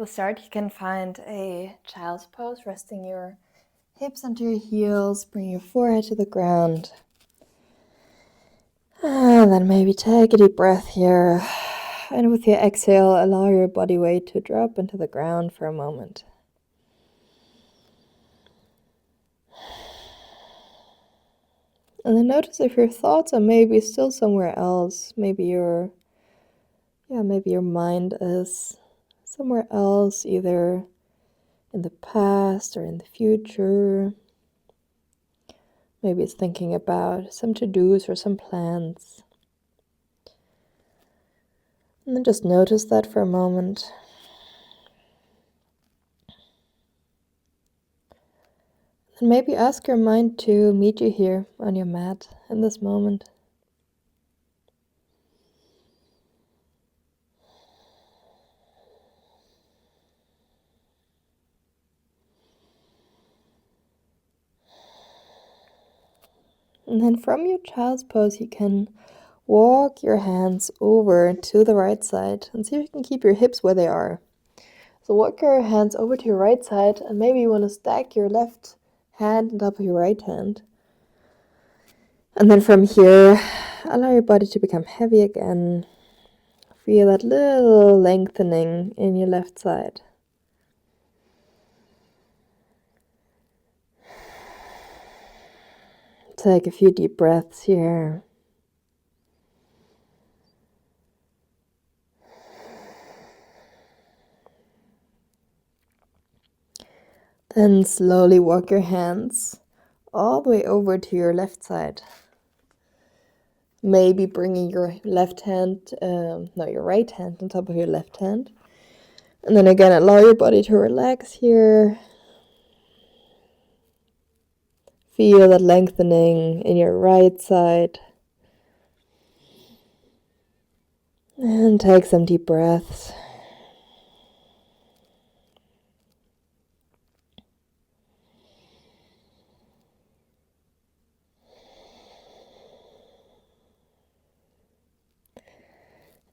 the start, you can find a child's pose, resting your hips onto your heels, bring your forehead to the ground. And then maybe take a deep breath here. And with your exhale, allow your body weight to drop into the ground for a moment. And then notice if your thoughts are maybe still somewhere else. Maybe your mind is somewhere else, either in the past or in the future. Maybe it's thinking about some to-dos or some plans. And then just notice that for a moment. And maybe ask your mind to meet you here on your mat in this moment. And then from your child's pose, you can walk your hands over to the right side and see if you can keep your hips where they are. So walk your hands over to your right side, and maybe you want to stack your left hand on top of your right hand. And then from here, allow your body to become heavy again. Feel that little lengthening in your left side. Take a few deep breaths here. Then slowly walk your hands all the way over to your left side. Maybe bringing your right hand on top of your left hand. And then again, allow your body to relax here. Feel that lengthening in your right side. And take some deep breaths.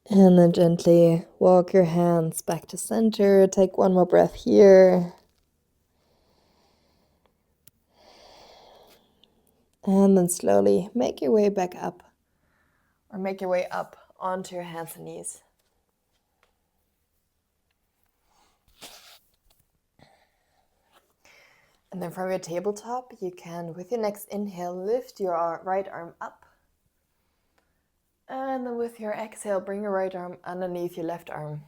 And then gently walk your hands back to center. Take one more breath here. And then slowly make your way back up, or make your way up onto your hands and knees. And then from your tabletop, you can, with your next inhale, lift your right arm up. And then with your exhale, bring your right arm underneath your left arm.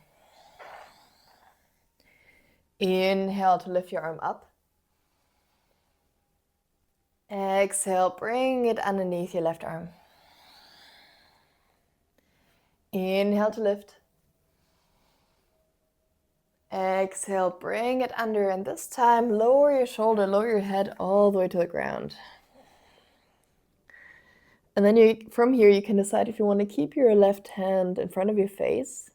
Inhale to lift your arm up. Exhale, bring it underneath your left arm. Inhale to lift. Exhale, bring it under, and this time lower your shoulder, lower your head all the way to the ground. And then from here, you can decide if you want to keep your left hand in front of your face,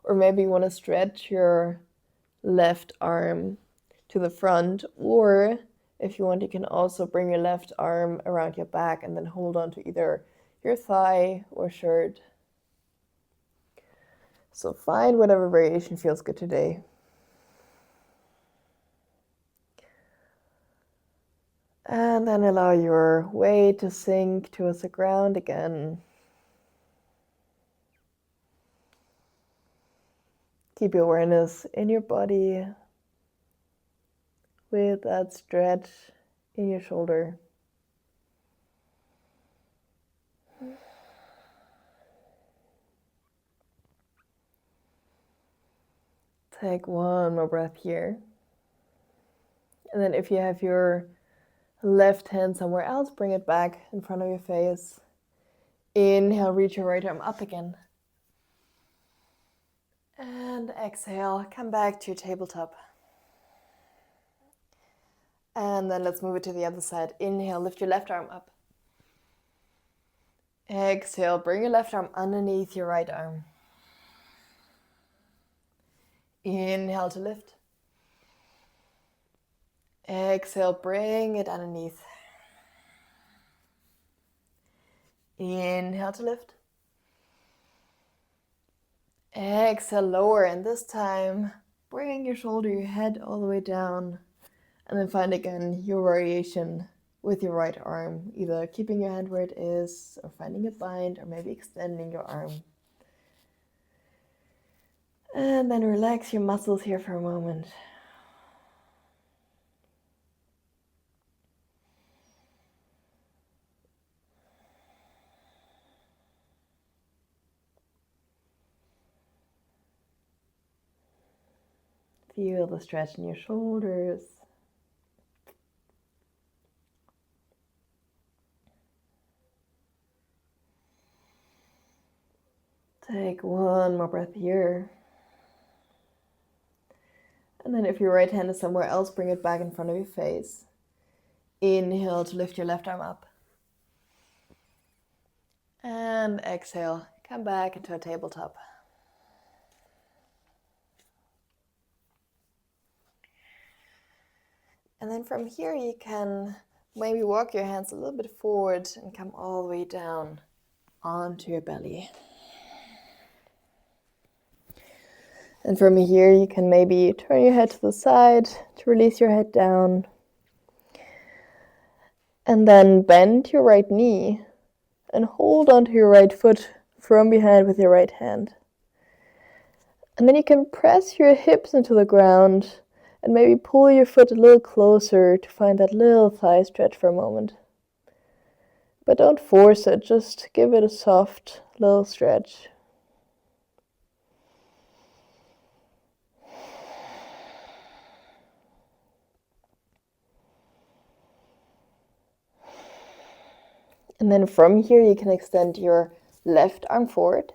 or maybe you want to stretch your left arm to the front, or if you want, you can also bring your left arm around your back and then hold on to either your thigh or shirt. So find whatever variation feels good today. And then allow your weight to sink towards the ground again. Keep your awareness in your body with that stretch in your shoulder. Take one more breath here. And then if you have your left hand somewhere else, bring it back in front of your face. Inhale, reach your right arm up again. And exhale, come back to your tabletop. And then let's move it to the other side. Inhale, lift your left arm up. Exhale, bring your left arm underneath your right arm. Inhale to lift. Exhale, bring it underneath. Inhale to lift. Exhale, lower, and this time Bring your head all the way down, and then find again your variation with your right arm, either keeping your hand where it is, or finding a bind, or maybe extending your arm. And then relax your muscles here for a moment. Feel the stretch in your shoulders. Take one more breath here. And then if your right hand is somewhere else, bring it back in front of your face. Inhale to lift your left arm up. And exhale, come back into a tabletop. And then from here you can maybe walk your hands a little bit forward and come all the way down onto your belly. And from here you can maybe turn your head to the side to release your head down. And then bend your right knee and hold onto your right foot from behind with your right hand. And then you can press your hips into the ground and maybe pull your foot a little closer to find that little thigh stretch for a moment. But don't force it, just give it a soft little stretch. And then from here you can extend your left arm forward.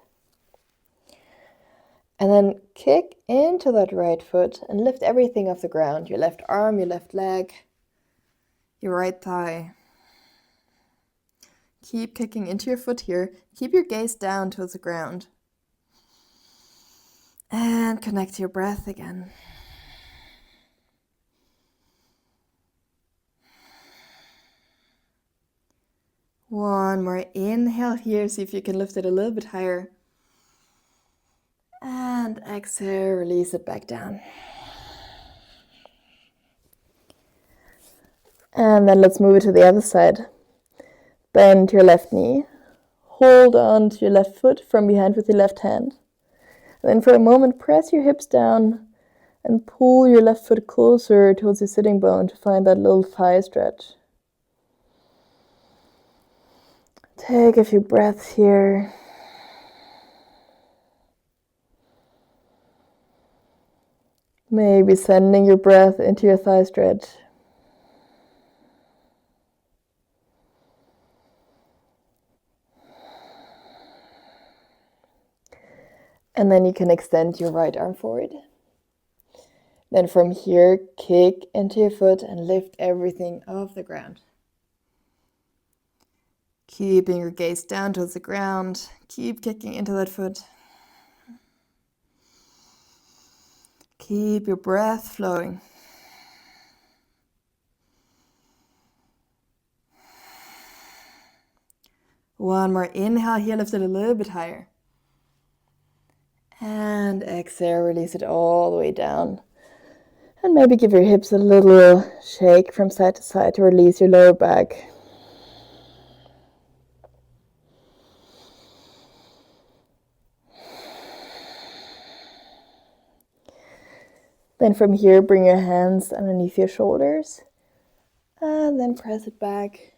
And then kick into that right foot and lift everything off the ground. Your left arm, your left leg, your right thigh. Keep kicking into your foot here. Keep your gaze down towards the ground. And connect to your breath again. One more inhale here. See if you can lift it a little bit higher. And exhale, release it back down. And then let's move it to the other side. Bend your left knee. Hold on to your left foot from behind with your left hand. And then for a moment, press your hips down and pull your left foot closer towards your sitting bone to find that little thigh stretch. Take a few breaths here. Maybe sending your breath into your thigh stretch. And then you can extend your right arm forward. Then from here, kick into your foot and lift everything off the ground. Keeping your gaze down towards the ground. Keep kicking into that foot. Keep your breath flowing. One more inhale here, lift it a little bit higher. And exhale, release it all the way down. And maybe give your hips a little shake from side to side to release your lower back. Then from here, bring your hands underneath your shoulders. And then press it back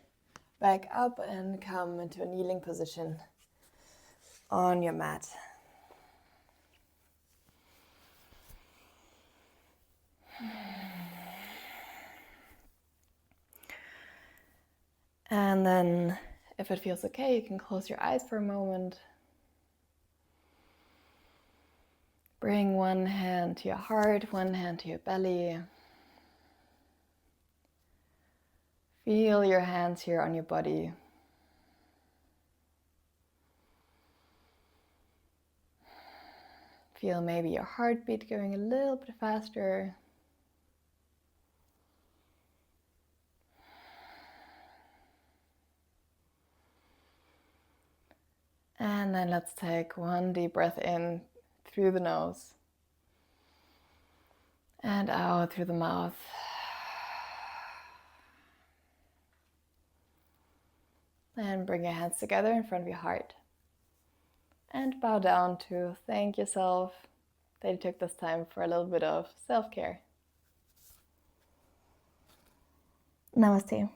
up and come into a kneeling position on your mat. And then, if it feels okay, you can close your eyes for a moment. Bring one hand to your heart, one hand to your belly. Feel your hands here on your body. Feel maybe your heartbeat going a little bit faster. And then let's take one deep breath in through the nose. And out through the mouth. And bring your hands together in front of your heart. And bow down to thank yourself that you took this time for a little bit of self-care. Namaste.